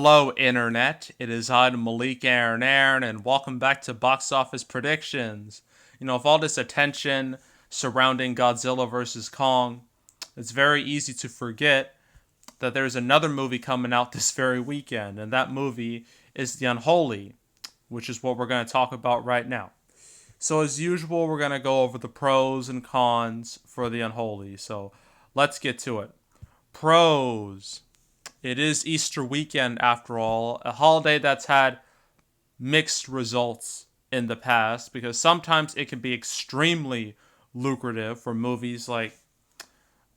Hello, Internet. It is I, Malik Aaron, and welcome back to Box Office Predictions. With all this attention surrounding Godzilla vs. Kong, it's very easy to forget that there's another movie coming out this very weekend, and that movie is The Unholy, which is what we're going to talk about right now. So, as usual, we're going to go over the pros and cons for The Unholy. So, let's get to it. Pros. It is Easter weekend, after all, a holiday that's had mixed results in the past because sometimes it can be extremely lucrative for movies like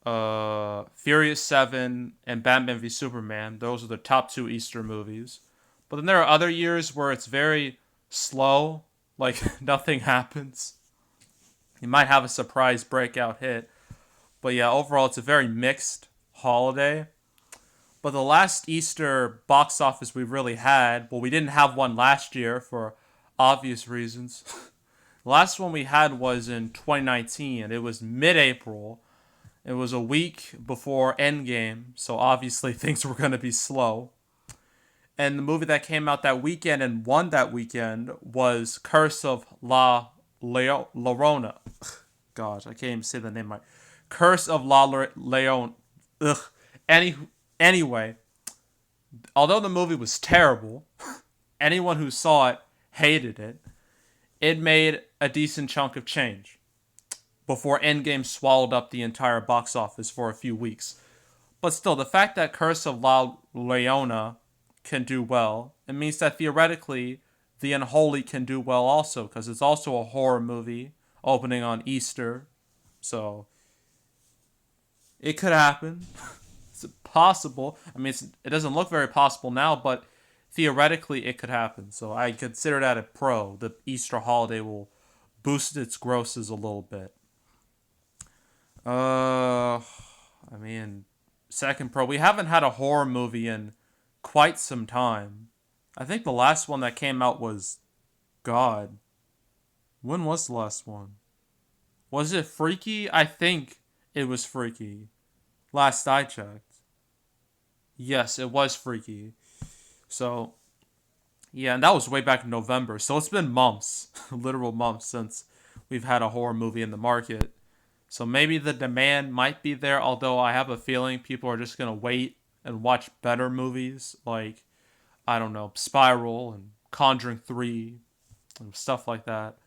Furious 7 and Batman v Superman. Those are the top two Easter movies. But then there are other years where it's very slow, like nothing happens. You might have a surprise breakout hit. But yeah, overall, it's a very mixed holiday. But the last Easter box office we really had, well, we didn't have one last year for obvious reasons. The last one we had was in 2019, and it was mid-April. It was a week before Endgame, so obviously things were going to be slow. And the movie that came out that weekend and won that weekend was Curse of La Llorona. Gosh, I can't even say the name right. Curse of La Leon. Ugh. Anyway, although the movie was terrible, anyone who saw it hated it. It made a decent chunk of change before Endgame swallowed up the entire box office for a few weeks. But still, the fact that Curse of La Leona can do well, it means that theoretically, The Unholy can do well also, because it's also a horror movie opening on Easter. So, it could happen. It's possible. I mean, it doesn't look very possible now, but theoretically it could happen. So I consider that a pro. The Easter holiday will boost its grosses a little bit. I mean, second pro. We haven't had a horror movie in quite some time. I think the last one that came out was God. When was the last one? Was it Freaky? I think it was Freaky. Last I checked. Yes, it was Freaky. So, yeah, and that was way back in November. So it's been months, literal months, since we've had a horror movie in the market. So maybe the demand might be there, although I have a feeling people are just going to wait and watch better movies like, I don't know, Spiral and Conjuring 3 and stuff like that.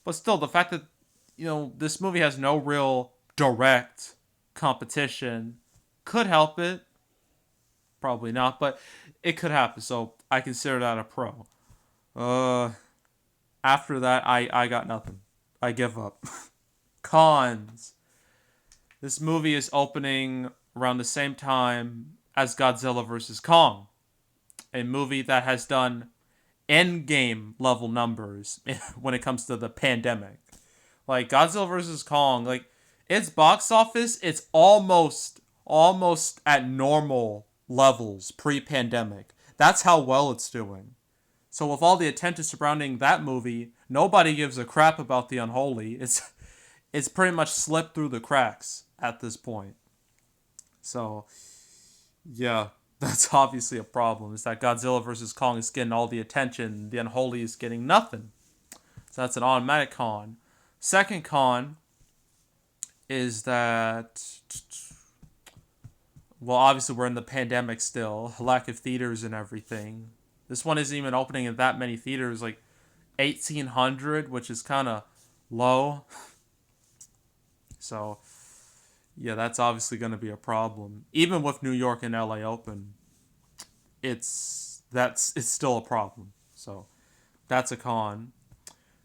But still, the fact that, this movie has no real direct competition could help it. Probably not, but it could happen. So I consider that a pro. After that, I got nothing. I give up. Cons. This movie is opening around the same time as Godzilla vs. Kong, a movie that has done Endgame level numbers when it comes to the pandemic. Like Godzilla vs. Kong, like its box office, it's almost at normal levels pre-pandemic. That's how well it's doing. So with all the attention surrounding that movie, nobody gives a crap about The Unholy. It's pretty much slipped through the cracks at this point. So yeah, that's obviously a problem. Is that Godzilla vs. Kong is getting all the attention, The Unholy is getting nothing. So that's an automatic con. Second con is that, well, obviously we're in the pandemic still, lack of theaters and everything. This one isn't even opening in that many theaters, like 1,800, which is kind of low. So, yeah, that's obviously going to be a problem. Even with New York and LA open, it's still a problem. So, that's a con.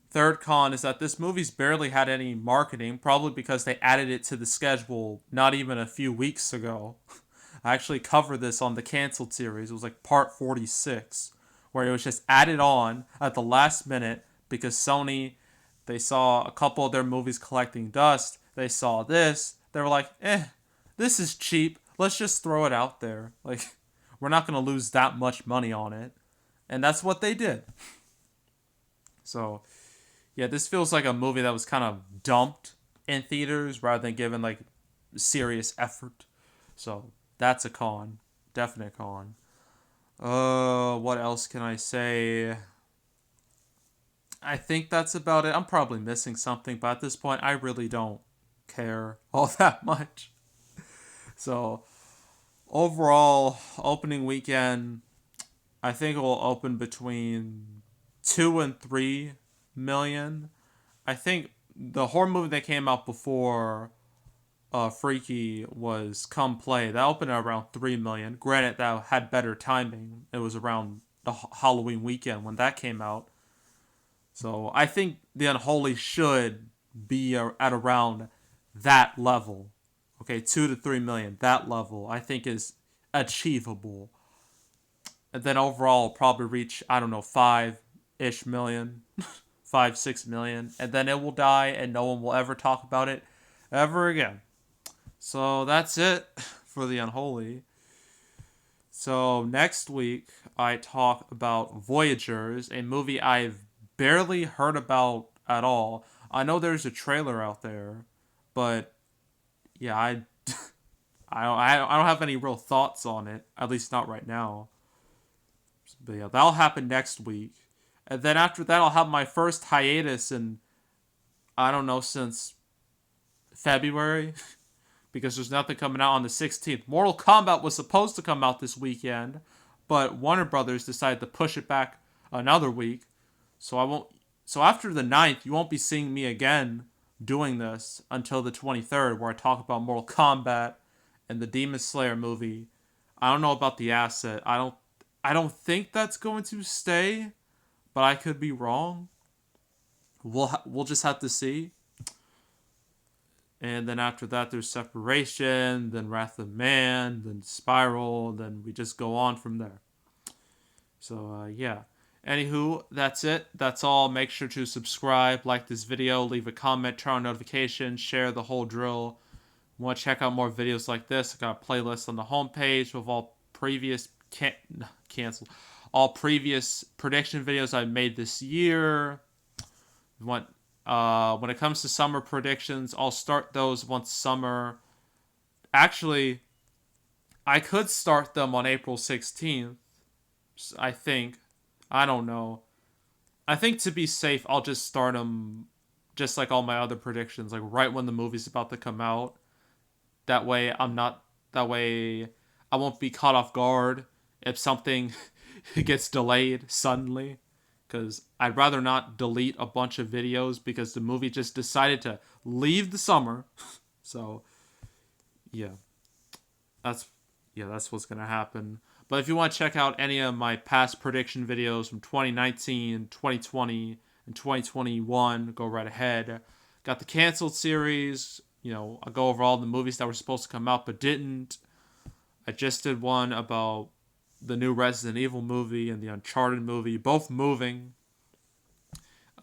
Third con is that this movie's barely had any marketing, probably because they added it to the schedule not even a few weeks ago. I actually covered this on the Canceled series. It was like part 46, where it was just added on at the last minute because Sony, they saw a couple of their movies collecting dust. They saw this. They were like, this is cheap. Let's just throw it out there. Like, we're not going to lose that much money on it. And that's what they did. So, yeah, this feels like a movie that was kind of dumped in theaters rather than given, like, serious effort. So, that's a con. Definite con. What else can I say? I think that's about it. I'm probably missing something, but at this point, I really don't care all that much. So, overall, opening weekend, I think it will open between 2 and 3 million. I think the horror movie that came out before Freaky was Come Play. That opened at around 3 million. Granted, that had better timing. It was around the Halloween weekend when that came out. So I think the Unholy should be at around that level. Okay, 2 to 3 million. That level I think is achievable. And then overall probably reach, I don't know, 5-ish million, 5-6 million, and then it will die and no one will ever talk about it ever again. So that's it for the Unholy. So next week I talk about Voyagers, a movie I've barely heard about at all. I know there's a trailer out there, but yeah, I don't have any real thoughts on it. At least not right now. But yeah, that'll happen next week, and then after that I'll have my first hiatus in, I don't know, since February. Because there's nothing coming out on the 16th. Mortal Kombat was supposed to come out this weekend, but Warner Brothers decided to push it back another week. So I won't. So after the 9th, you won't be seeing me again doing this until the 23rd, where I talk about Mortal Kombat and the Demon Slayer movie. I don't know about the asset. I don't think that's going to stay, but I could be wrong. We'll just have to see. And then after that, there's Separation, then Wrath of Man, then Spiral, then we just go on from there. So, yeah. Anywho, that's it. That's all. Make sure to subscribe, like this video, leave a comment, turn on notifications, share the whole drill. Want to check out more videos like this? I got a playlist on the homepage with all previous all previous prediction videos I made this year. When it comes to summer predictions, I'll start those once summer. Actually, I could start them on April 16th. I think. I don't know. I think to be safe, I'll just start them just like all my other predictions, like right when the movie's about to come out. That way, I'm not. That way, I won't be caught off guard if something gets delayed suddenly. Because I'd rather not delete a bunch of videos because the movie just decided to leave the summer. So, yeah, that's that's what's gonna happen. But if you want to check out any of my past prediction videos from 2019, 2020, and 2021, go right ahead. Got the canceled series. I'll go over all the movies that were supposed to come out but didn't. I just did one about the new Resident Evil movie and the Uncharted movie, both moving.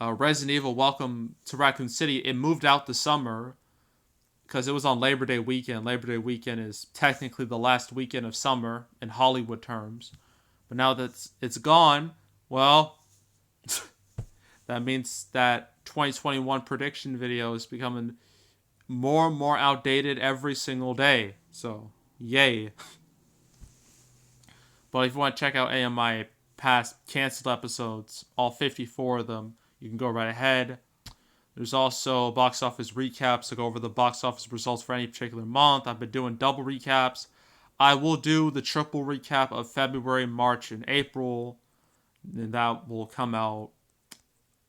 Resident Evil Welcome to Raccoon City, it moved out the summer because it was on Labor Day weekend. Labor Day weekend is technically the last weekend of summer in Hollywood terms. But now that it's gone, well, that means that 2021 prediction video is becoming more and more outdated every single day. So, yay. But if you want to check out any of my past canceled episodes, all 54 of them, you can go right ahead. There's also box office recaps to go over the box office results for any particular month. I've been doing double recaps. I will do the triple recap of February, March, and April. And that will come out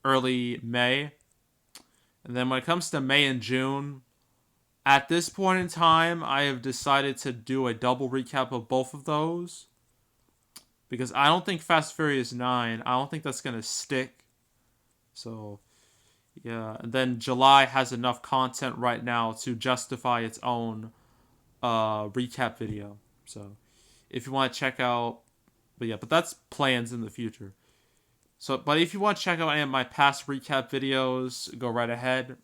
early May. And then when it comes to May and June, at this point in time, I have decided to do a double recap of both of those. Because I don't think Fast Furious 9, I don't think that's going to stick. So, yeah. And then July has enough content right now to justify its own recap video. So, if you want to check out... But that's plans in the future. So, but if you want to check out any of my past recap videos, go right ahead.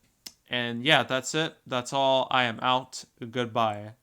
And yeah, that's it. That's all. I am out. Goodbye.